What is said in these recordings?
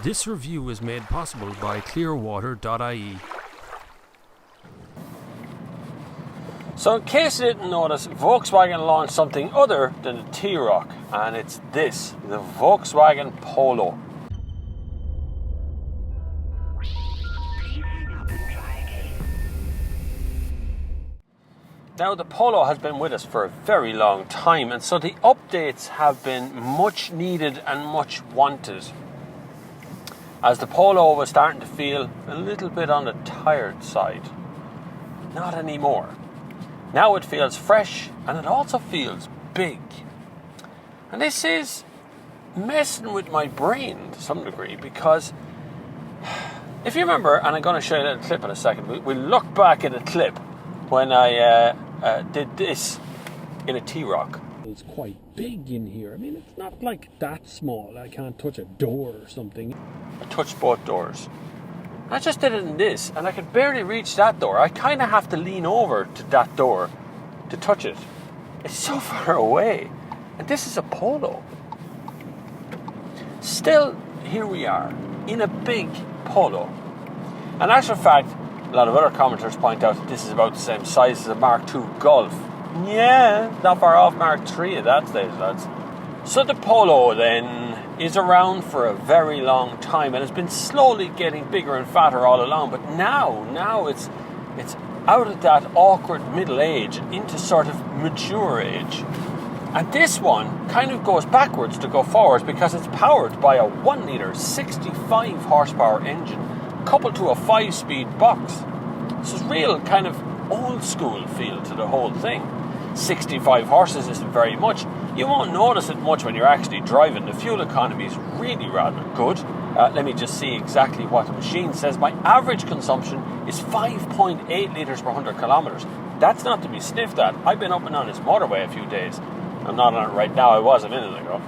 This review is made possible by clearwater.ie. So in case you didn't notice, Volkswagen launched something other than the T-Roc, and it's this, the Volkswagen Polo. Now the Polo has been with us for a very long time, and so the updates have been much needed and much wanted, as the Polo was starting to feel a little bit on the tired side. Not anymore. Now it feels fresh, and it also feels big. And this is messing with my brain to some degree, because if you remember, and I'm going to show you a little clip in a second, we'll look back at a clip when I did this in a T-Roc. It's quite big in here. I mean, it's not like that small. I can't touch a door or something. I touched both doors. I just did it in this, and I could barely reach that door. I kind of have to lean over to that door to touch it. It's so far away. And this is a Polo. Still, here we are, in a big Polo. And as a fact, a lot of other commenters point out that this is about the same size as a Mark II Golf. Yeah, not far off Mark III at that stage, lads. So the Polo then is around for a very long time and has been slowly getting bigger and fatter all along. But now it's out of that awkward middle age and into sort of mature age. And this one kind of goes backwards to go forwards because it's powered by a 1 litre 65 horsepower engine coupled to a 5-speed box. So it's real kind of old school feel to the whole thing. 65 horses isn't very much. You won't notice it much when you're actually driving. The fuel economy is really rather good. Let me just see exactly what the machine says. My average consumption is 5.8 litres per 100 kilometres. That's not to be sniffed at. I've been up and on this motorway a few days. I'm not on it right now. I was a minute ago.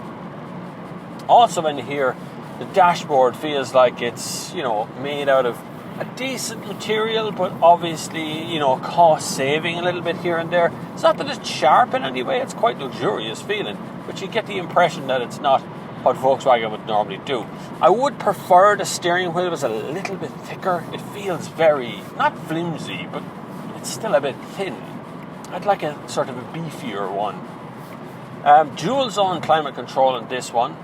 Also in here, the dashboard feels like it's, made out of a decent material, but obviously, cost saving a little bit here and there. It's not that it's sharp in any way, it's quite luxurious feeling, but you get the impression that it's not what Volkswagen would normally do. I would prefer the steering wheel was a little bit thicker. It feels very, not flimsy, but it's still a bit thin. I'd like a sort of a beefier one. Dual zone climate control in this one.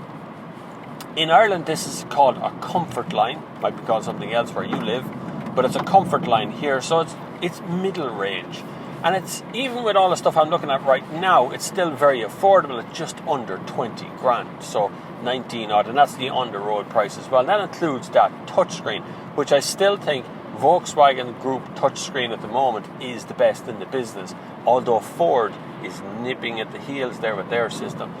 In Ireland, this is called a comfort line. Might be called something else where you live, but it's a comfort line here. So it's middle range, and it's even with all the stuff I'm looking at right now, it's still very affordable at just under 20 grand. So 19 odd, and that's the on the road price as well. And that includes that touchscreen, which I still think Volkswagen Group touchscreen at the moment is the best in the business. Although Ford is nipping at the heels there with their system.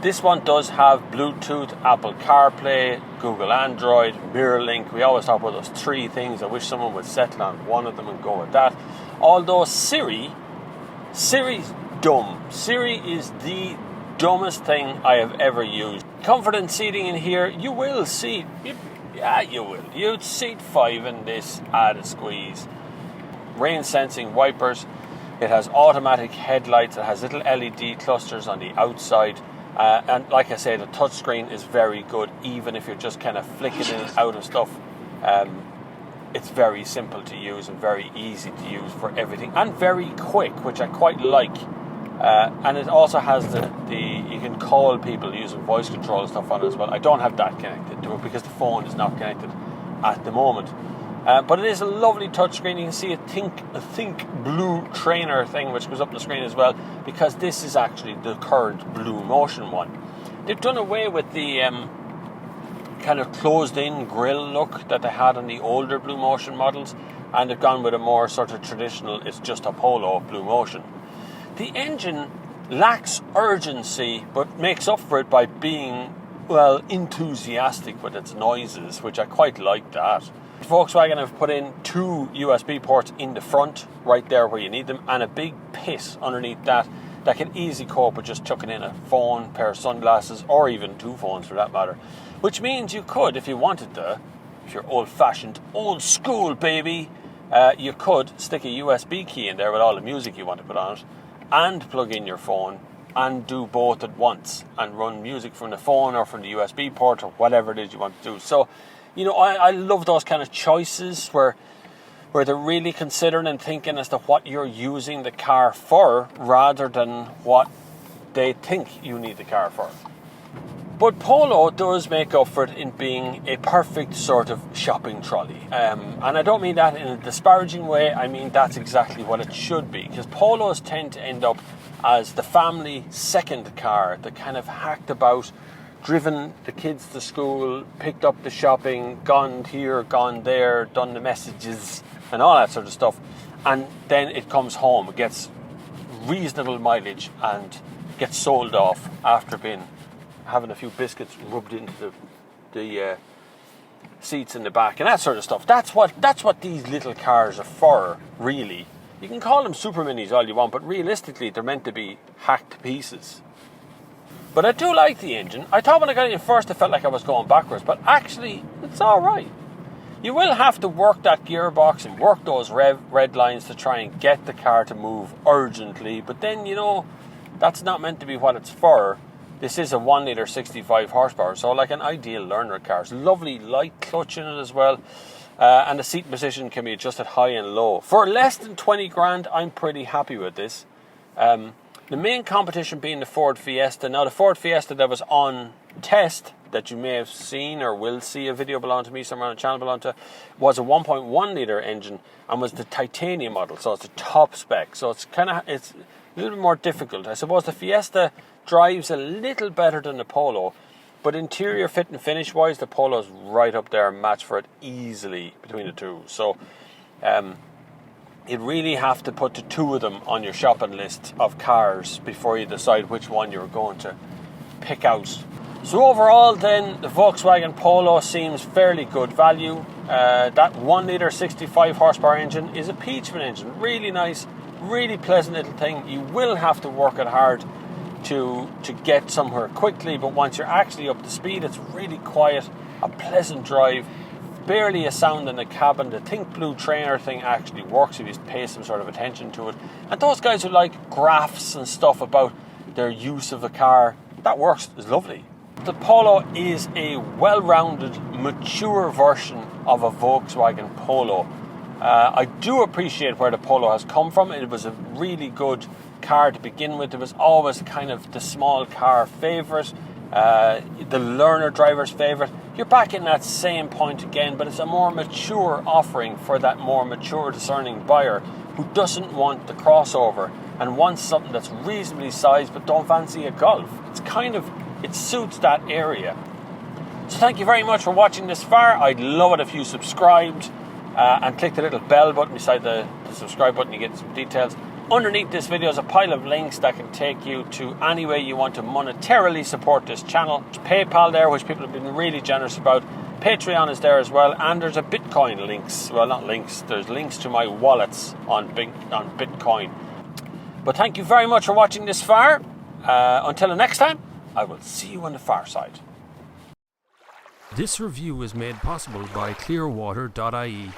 This one does have Bluetooth, Apple CarPlay, Google Android, MirrorLink. We always talk about those three things. I wish someone would settle on one of them and go with that. Although Siri's dumb. Siri is the dumbest thing I have ever used. Comfort and seating in here, you will seat. Yeah, you will. You'd seat 5 in this at a squeeze. Rain sensing wipers. It has automatic headlights. It has little LED clusters on the outside. And like I say, the touchscreen is very good, even if you're just kind of flicking in and out of stuff. It's very simple to use and very easy to use for everything, and very quick, which I quite like. And it also has the you can call people using voice control and stuff on it as well. I don't have that connected to it because the phone is not connected at the moment. But it is a lovely touchscreen. You can see a think blue trainer thing which goes up on the screen as well, because this is actually the current Blue Motion one. They've done away with the kind of closed-in grille look that they had on the older Blue Motion models, and they've gone with a more sort of traditional, it's just a Polo Blue Motion. The engine lacks urgency, but makes up for it by being, enthusiastic with its noises, which I quite like that. Volkswagen have put in 2 USB ports in the front, right there where you need them, and a big pit underneath that can easily cope with just chucking in a phone, pair of sunglasses, or even 2 phones for that matter. Which means you could, if you wanted to, if you're old-fashioned, old school, baby, you could stick a USB key in there with all the music you want to put on it, and plug in your phone, and do both at once and run music from the phone or from the USB port or whatever it is you want to do. So, you know, I love those kind of choices where they're really considering and thinking as to what you're using the car for rather than what they think you need the car for. But Polo does make up for it in being a perfect sort of shopping trolley. And I don't mean that in a disparaging way, I mean that's exactly what it should be. Because Polos tend to end up as the family second car, the kind of hacked about, driven the kids to school, picked up the shopping, gone here, gone there, done the messages and all that sort of stuff. And then it comes home, it gets reasonable mileage and gets sold off after having a few biscuits rubbed into the seats in the back and that sort of stuff. That's what these little cars are for, really. You can call them super minis all you want, but realistically they're meant to be hacked to pieces. But I do like the engine. I thought when I got it in first I felt like I was going backwards, but actually it's alright. You will have to work that gearbox and work those red lines to try and get the car to move urgently, but then, you know, that's not meant to be what it's for. This is a 1 litre 65 horsepower, so like an ideal learner car. It's lovely light clutch in it as well, and the seat position can be adjusted high and low. For less than 20 grand, I'm pretty happy with this. The main competition being the Ford Fiesta. Now the Ford Fiesta that was on test, that you may have seen or will see a video belong to me somewhere on the channel belong to, was a 1.1 litre engine and was the titanium model, so it's a top spec. So it's a little bit more difficult. I suppose the Fiesta drives a little better than the Polo, but interior fit and finish wise, the Polo's right up there, match for it easily between the two. So you really have to put the two of them on your shopping list of cars before you decide which one you're going to pick out. So overall then, the Volkswagen Polo seems fairly good value. That 1 litre 65 horsepower engine is a peach of an engine, really nice, really pleasant little thing. You will have to work it hard to get somewhere quickly, but once you're actually up to speed, it's really quiet, a pleasant drive, barely a sound in the cabin. The Think Blue trainer thing actually works if you pay some sort of attention to it. And those guys who like graphs and stuff about their use of the car, that works, is lovely. The Polo is a well-rounded, mature version of a Volkswagen Polo. I do appreciate where the Polo has come from. It was a really good car to begin with. It was always kind of the small car favourite, the learner driver's favourite. You're back in that same point again, but it's a more mature offering for that more mature, discerning buyer who doesn't want the crossover and wants something that's reasonably sized but don't fancy a Golf. It suits that area. So thank you very much for watching this far. I'd love it if you subscribed and click the little bell button beside the subscribe button. You get some details. Underneath this video is a pile of links that can take you to any way you want to monetarily support this channel. There's PayPal there, which people have been really generous about. Patreon is there as well, and there's a Bitcoin links. Well, not links. There's links to my wallets on Bitcoin. But thank you very much for watching this far. Until the next time, I will see you on the far side. This review was made possible by clearwater.ie.